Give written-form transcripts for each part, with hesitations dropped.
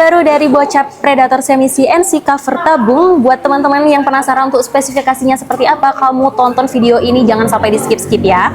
terbaru dari Bocap Predator Semi CNC cover tabung. Buat teman-teman yang penasaran untuk spesifikasinya seperti apa, kamu tonton video ini, jangan sampai di skip-skip ya.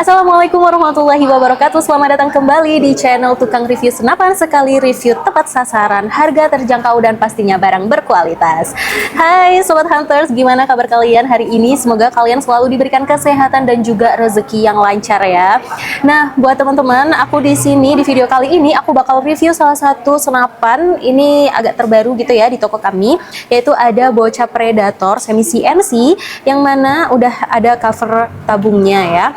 Assalamualaikum warahmatullahi wabarakatuh. Selamat datang kembali di channel Tukang Review Senapan. Sekali review tepat sasaran, harga terjangkau dan pastinya barang berkualitas. Hai Sobat Hunters, gimana kabar kalian hari ini? Semoga kalian selalu diberikan kesehatan dan juga rezeki yang lancar ya. Nah, buat teman-teman, aku di sini di video kali ini aku bakal review salah satu senapan. Ini agak terbaru gitu ya di toko kami, yaitu ada Bocap Predator Semi CNC yang mana udah ada cover tabungnya ya.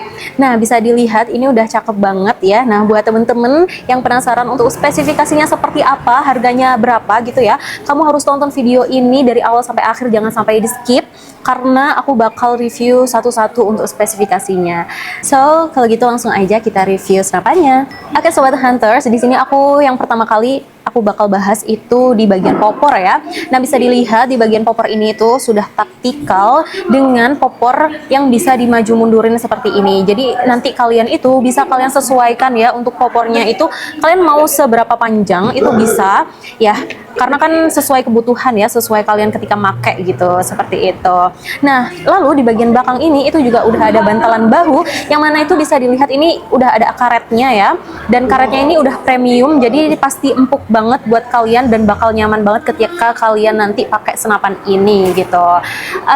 Nah, bisa dilihat ini udah cakep banget ya. Nah, buat temen-temen yang penasaran untuk spesifikasinya seperti apa, harganya berapa gitu ya, kamu harus tonton video ini dari awal sampai akhir, jangan sampai di skip, karena aku bakal review satu-satu untuk spesifikasinya. So, kalau gitu langsung aja kita review senapannya. Oke Sobat Hunters, di sini aku yang pertama kali aku bakal bahas itu di bagian popor ya. Nah, bisa dilihat di bagian popor ini itu sudah taktikal dengan popor yang bisa dimaju mundurin seperti ini. Jadi nanti kalian itu bisa kalian sesuaikan ya, untuk popornya itu kalian mau seberapa panjang itu bisa ya, karena kan sesuai kebutuhan ya, sesuai kalian ketika make gitu, seperti itu. Nah, lalu di bagian belakang ini itu juga udah ada bantalan bahu, yang mana itu bisa dilihat ini udah ada karetnya ya, dan karetnya ini udah premium, jadi pasti empuk banget buat kalian dan bakal nyaman banget ketika kalian nanti pakai senapan ini gitu.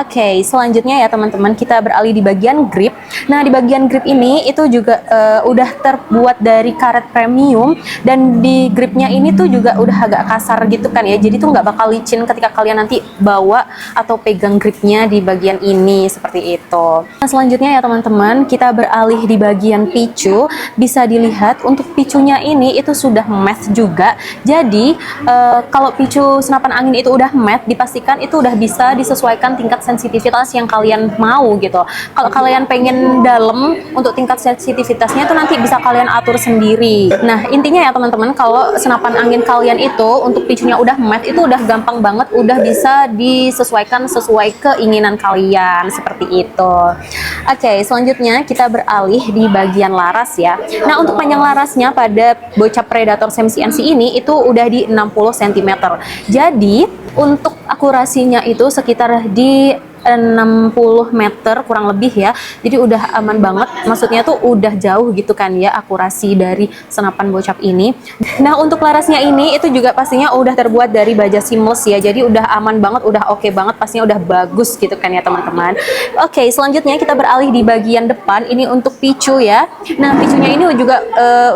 Oke, selanjutnya ya teman-teman, kita beralih di bagian grip. Nah, di bagian grip ini itu juga udah terbuat dari karet premium, dan di gripnya ini tuh juga udah agak kasar gitu kan ya, jadi tuh nggak bakal licin ketika kalian nanti bawa atau pegang gripnya di bagian ini, seperti itu. Nah, selanjutnya ya teman-teman, kita beralih di bagian picu. Bisa dilihat untuk picunya ini itu sudah matte juga. Jadi kalau picu senapan angin itu udah matte, dipastikan itu udah bisa disesuaikan tingkat sensitivitas yang kalian mau gitu. Kalau kalian pengen dalam untuk tingkat sensitivitasnya itu nanti bisa kalian atur sendiri. Nah, intinya ya teman-teman, kalau senapan angin kalian itu untuk picunya udah matte, itu udah gampang banget, udah bisa disesuaikan sesuai keinginan kalian, seperti itu. Oke, selanjutnya kita beralih di bagian laras ya. Nah, untuk panjang larasnya pada Bocap Predator Semi CNC ini itu udah di 60 cm. Jadi untuk akurasinya itu sekitar di 60 meter kurang lebih ya, jadi udah aman banget, maksudnya tuh udah jauh gitu kan ya akurasi dari senapan Bocap ini. Nah, untuk larasnya ini itu juga pastinya udah terbuat dari baja seamless ya, jadi udah aman banget, udah oke banget, pastinya udah bagus gitu kan ya teman-teman. Oke, selanjutnya kita beralih di bagian depan, ini untuk picu ya. Nah, picunya ini juga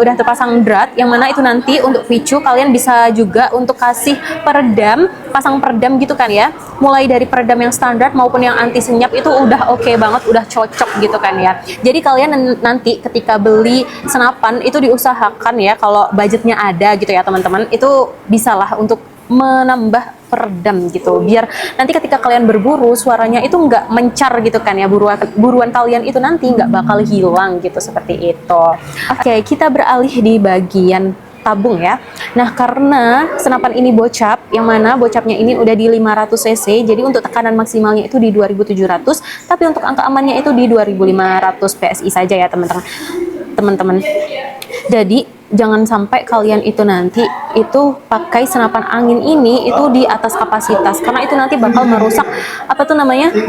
udah terpasang drat, yang mana itu nanti untuk picu kalian bisa juga untuk kasih peredam, pasang peredam gitu kan ya, mulai dari peredam yang standar maupun yang anti senyap itu udah oke banget, udah cocok gitu kan ya. Jadi kalian nanti ketika beli senapan itu diusahakan ya, kalau budgetnya ada gitu ya teman-teman, itu bisalah untuk menambah peredam gitu, biar nanti ketika kalian berburu suaranya itu nggak mencar gitu kan ya, buruan kalian itu nanti nggak bakal hilang gitu, seperti itu. Oke, kita beralih di bagian tabung ya. Nah, karena senapan ini Bocap, yang mana Bocapnya ini udah di 500 cc, jadi untuk tekanan maksimalnya itu di 2700, tapi untuk angka amannya itu di 2500 PSI saja ya teman-teman. Jadi jangan sampai kalian itu nanti itu pakai senapan angin ini itu di atas kapasitas, karena itu nanti bakal merusak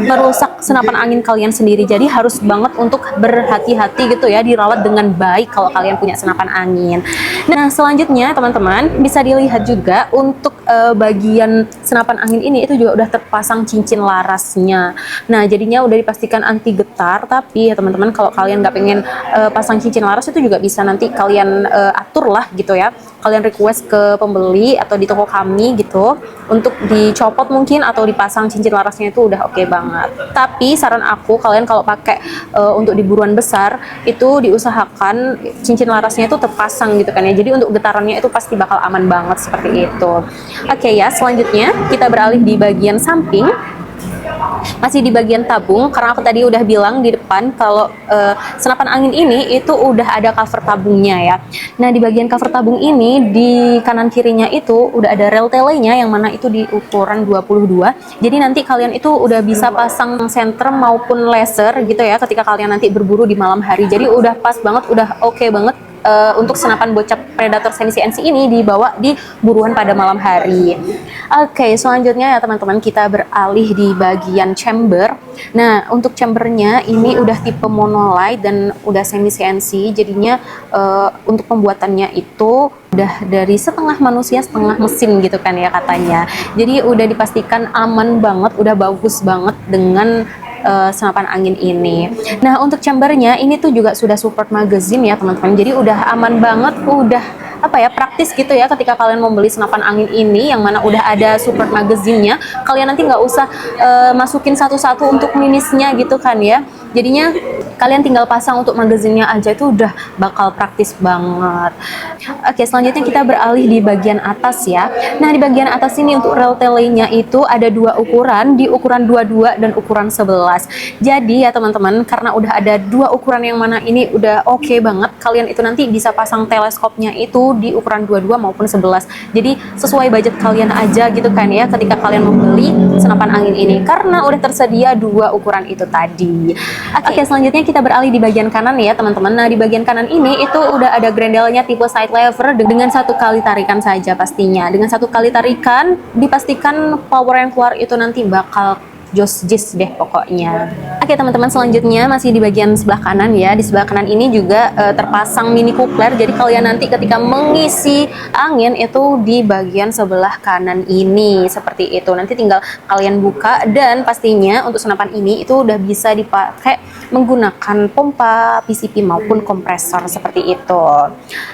merusak senapan angin kalian sendiri. Jadi harus banget untuk berhati-hati gitu ya, dirawat dengan baik kalau kalian punya senapan angin. Nah, selanjutnya teman-teman bisa dilihat juga untuk bagian senapan angin ini itu juga udah terpasang cincin larasnya. Nah, jadinya udah dipastikan anti getar, tapi ya teman-teman, kalau kalian nggak pengen pasang cincin laras itu juga bisa nanti kalian atur lah gitu ya, kalian request ke pembeli atau di toko kami gitu untuk dicopot mungkin atau dipasang cincin larasnya, itu udah oke banget. Tapi saran aku, kalian kalau pakai untuk di buruan besar itu diusahakan cincin larasnya itu terpasang gitu kan ya, jadi untuk getarannya itu pasti bakal aman banget seperti itu. Oke ya, selanjutnya kita beralih di bagian samping. Masih di bagian tabung, karena aku tadi udah bilang di depan kalau senapan angin ini itu udah ada cover tabungnya ya. Nah, di bagian cover tabung ini di kanan kirinya itu udah ada rel telenya yang mana itu di ukuran 22. Jadi nanti kalian itu udah bisa pasang senter maupun laser gitu ya ketika kalian nanti berburu di malam hari. Jadi udah pas banget, udah oke banget untuk senapan bocap predator semi CNC ini dibawa di buruan pada malam hari. Oke, selanjutnya ya teman-teman, kita beralih di bagian chamber. Nah, untuk chambernya ini udah tipe monolight dan udah semi CNC, jadinya untuk pembuatannya itu udah dari setengah manusia setengah mesin gitu kan ya katanya. Jadi udah dipastikan aman banget, udah bagus banget dengan senapan angin ini. Nah, untuk chambernya ini tuh juga sudah support magazine ya teman-teman, jadi udah aman banget, udah apa ya, praktis gitu ya ketika kalian membeli senapan angin ini yang mana udah ada support magazine-nya. Kalian nanti nggak usah masukin satu-satu untuk minusnya gitu kan ya, jadinya kalian tinggal pasang untuk magazinnya aja, itu udah bakal praktis banget. Oke, selanjutnya kita beralih di bagian atas ya. Nah, di bagian atas ini untuk rel telenya itu ada dua ukuran, di ukuran 22 dan ukuran 11. Jadi ya teman-teman, karena udah ada dua ukuran yang mana ini udah oke banget, kalian itu nanti bisa pasang teleskopnya itu di ukuran 22 maupun 11. Jadi sesuai budget kalian aja gitu kan ya ketika kalian membeli senapan angin ini, karena udah tersedia dua ukuran itu tadi. Oke, selanjutnya kita beralih di bagian kanan ya teman-teman. Nah, di bagian kanan ini itu udah ada grendelnya tipe side lever dengan satu kali tarikan saja pastinya. Dengan satu kali tarikan dipastikan power yang keluar itu nanti bakal jos-jis deh pokoknya. Oke teman-teman, selanjutnya masih di bagian sebelah kanan ya. Di sebelah kanan ini juga terpasang mini coupler, jadi kalian nanti ketika mengisi angin itu di bagian sebelah kanan ini seperti itu. Nanti tinggal kalian buka, dan pastinya untuk senapan ini itu udah bisa dipakai menggunakan pompa, PCP maupun kompresor seperti itu.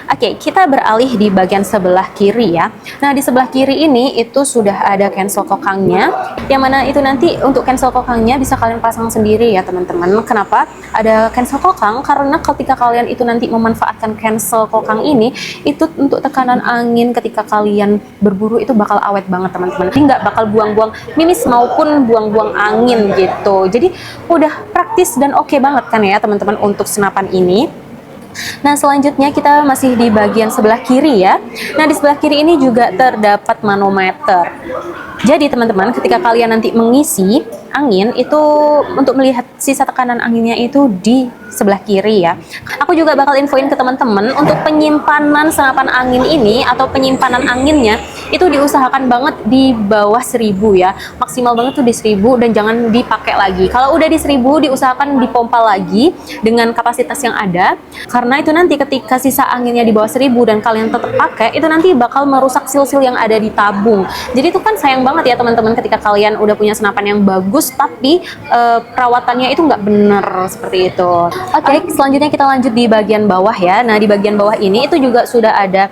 Oke, kita beralih di bagian sebelah kiri ya. Nah, di sebelah kiri ini itu sudah ada cancel kokangnya, yang mana itu nanti untuk cancel kokangnya bisa kalian pasang sendiri ya teman-teman. Kenapa ada cancel kokang? Karena ketika kalian itu nanti memanfaatkan cancel kokang ini, itu untuk tekanan angin ketika kalian berburu itu bakal awet banget teman-teman. Jadi nggak bakal buang-buang mimis maupun buang-buang angin gitu. Jadi udah praktis dan oke banget kan ya teman-teman untuk senapan ini. Nah, selanjutnya kita masih di bagian sebelah kiri ya. Nah, di sebelah kiri ini juga terdapat manometer. Jadi teman-teman, ketika kalian nanti mengisi angin itu untuk melihat sisa tekanan anginnya itu di sebelah kiri ya. Aku juga bakal infoin ke teman-teman untuk penyimpanan senapan angin ini atau penyimpanan anginnya itu diusahakan banget di bawah 1000 ya. Maksimal banget tuh di 1000 dan jangan dipakai lagi. Kalau udah di 1000 diusahakan dipompa lagi dengan kapasitas yang ada, karena itu nanti ketika sisa anginnya di bawah 1000 dan kalian tetap pakai, itu nanti bakal merusak sil-sil yang ada di tabung. Jadi itu kan sayang banget ya teman-teman ketika kalian udah punya senapan yang bagus tapi perawatannya itu nggak bener seperti itu. Oke, selanjutnya kita lanjut di bagian bawah ya. Nah, di bagian bawah ini itu juga sudah ada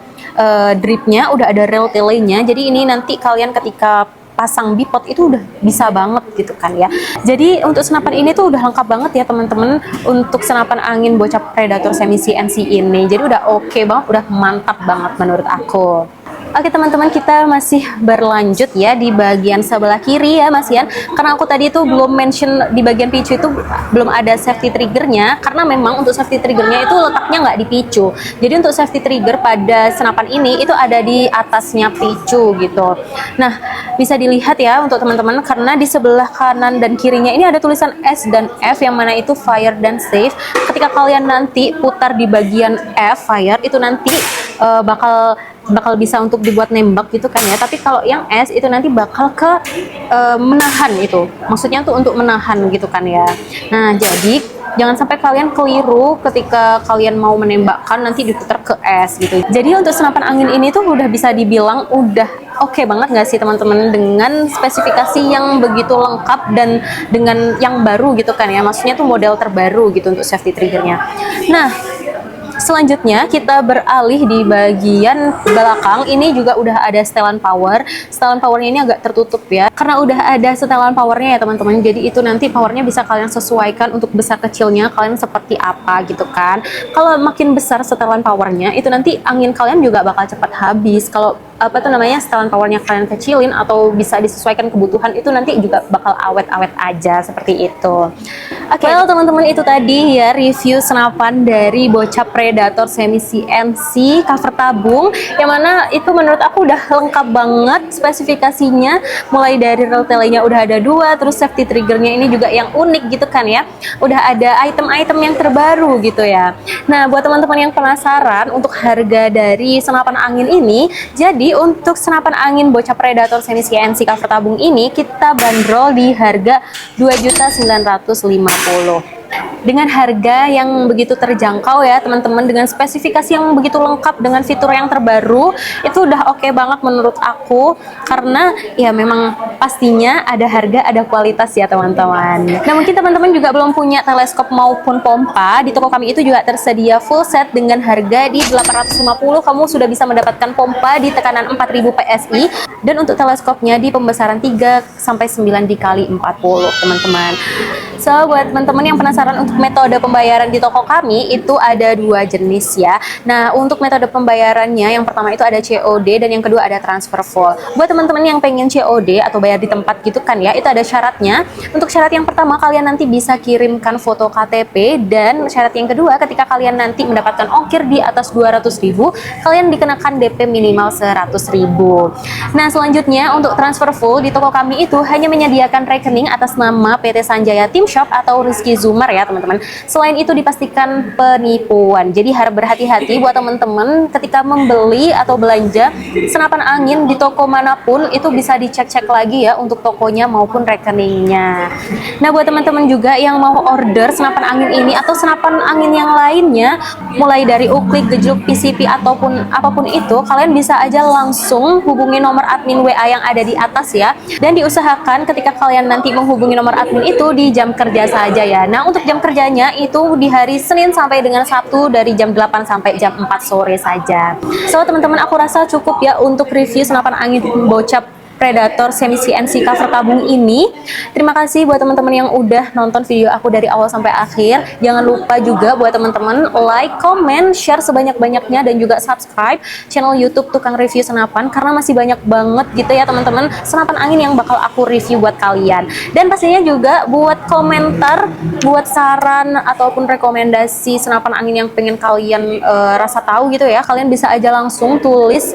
dripnya, udah ada rel telenya. Jadi ini nanti kalian ketika pasang bipod itu udah bisa banget gitu kan ya. Jadi untuk senapan ini tuh udah lengkap banget ya teman-teman untuk senapan angin bocap predator semi CNC ini. Jadi udah oke banget, udah mantap banget menurut aku. Oke teman-teman, kita masih berlanjut ya di bagian sebelah kiri ya Mas Yan. Karena aku tadi itu belum mention di bagian picu itu belum ada safety triggernya, karena memang untuk safety triggernya itu letaknya nggak di picu. Jadi untuk safety trigger pada senapan ini itu ada di atasnya picu gitu. Nah, bisa dilihat ya untuk teman-teman, karena di sebelah kanan dan kirinya ini ada tulisan S dan F yang mana itu fire dan safe. Ketika kalian nanti putar di bagian F fire itu nanti bakal bisa untuk dibuat nembak gitu kan ya. Tapi kalau yang S itu nanti bakal ke menahan itu. Maksudnya tuh untuk menahan gitu kan ya. Nah, jadi jangan sampai kalian keliru ketika kalian mau menembakkan nanti diputar ke S gitu. Jadi untuk senapan angin ini tuh udah bisa dibilang udah oke banget nggak sih teman-teman, dengan spesifikasi yang begitu lengkap dan dengan yang baru gitu kan ya. Maksudnya tuh model terbaru gitu untuk safety triggernya. Nah, Selanjutnya kita beralih di bagian belakang. Ini juga udah ada setelan power. Setelan powernya ini agak tertutup ya, karena udah ada setelan powernya ya teman-teman. Jadi itu nanti powernya bisa kalian sesuaikan untuk besar kecilnya kalian seperti apa gitu kan. Kalau makin besar setelan powernya, itu nanti angin kalian juga bakal cepat habis. Kalau setelan powernya kalian kecilin atau bisa disesuaikan kebutuhan, itu nanti juga bakal awet-awet aja seperti itu. Oke, well teman-teman, itu tadi ya review senapan dari Bocap Predator Semi CNC cover tabung, yang mana itu menurut aku udah lengkap banget spesifikasinya. Mulai dari rel-telenya udah ada 2, terus safety triggernya ini juga yang unik gitu kan ya, udah ada item-item yang terbaru gitu ya. Nah, buat teman-teman yang penasaran untuk harga dari senapan angin ini, jadi untuk senapan angin Bocap Predator Semi CNC cover tabung ini kita bandrol di harga 2.950.000 dengan harga yang begitu terjangkau ya teman-teman, dengan spesifikasi yang begitu lengkap dengan fitur yang terbaru. Itu udah oke banget menurut aku, karena ya memang pastinya ada harga ada kualitas ya teman-teman. Nah, mungkin teman-teman juga belum punya teleskop maupun pompa, di toko kami itu juga tersedia full set dengan harga di 850. Kamu sudah bisa mendapatkan pompa di tekanan 4000 PSI, dan untuk teleskopnya di pembesaran 3-9 dikali 40 teman-teman. So, buat teman-teman yang penasaran untuk metode pembayaran di toko kami, itu ada 2 jenis ya. Nah, untuk metode pembayarannya, yang pertama itu ada COD dan yang kedua ada transfer full. Buat teman-teman yang pengen COD atau bayar di tempat gitu kan ya, itu ada syaratnya. Untuk syarat yang pertama, kalian nanti bisa kirimkan foto KTP, dan syarat yang kedua, ketika kalian nanti mendapatkan ongkir di atas 200.000, kalian dikenakan DP minimal 100.000. Nah, selanjutnya untuk transfer full di toko kami itu hanya menyediakan rekening atas nama PT Sanjaya Team Shop atau Rizky Zumar ya teman-teman. Selain itu dipastikan penipuan. Jadi harap berhati-hati buat teman-teman ketika membeli atau belanja senapan angin di toko manapun, itu bisa dicek-cek lagi ya untuk tokonya maupun rekeningnya. Nah, buat teman-teman juga yang mau order senapan angin ini atau senapan angin yang lainnya, mulai dari uklik, gejluk, PCP ataupun apapun itu, kalian bisa aja langsung hubungi nomor admin WA yang ada di atas ya. Dan diusahakan ketika kalian nanti menghubungi nomor admin itu di jam kerja saja ya. Nah, untuk jam kerjanya itu di hari Senin sampai dengan Sabtu dari jam 8 sampai jam 4 sore saja. So, teman-teman, aku rasa cukup ya untuk review senapan angin Bocap Predator Semi CNC cover tabung ini. Terima kasih buat teman-teman yang udah nonton video aku dari awal sampai akhir. Jangan lupa juga buat teman-teman like, comment, share sebanyak-banyaknya, dan juga subscribe channel YouTube Tukang Review Senapan, karena masih banyak banget gitu ya teman-teman senapan angin yang bakal aku review buat kalian. Dan pastinya juga buat komentar, buat saran ataupun rekomendasi senapan angin yang pengen kalian rasa tahu gitu ya, kalian bisa aja langsung tulis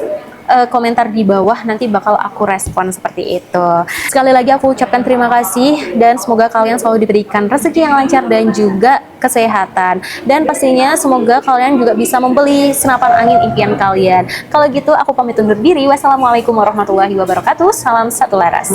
komentar di bawah, nanti bakal aku respon seperti itu. Sekali lagi aku ucapkan terima kasih, dan semoga kalian selalu diberikan rezeki yang lancar dan juga kesehatan, dan pastinya semoga kalian juga bisa membeli senapan angin impian kalian. Kalau gitu aku pamit undur diri. Wassalamualaikum warahmatullahi wabarakatuh. Salam satu laras.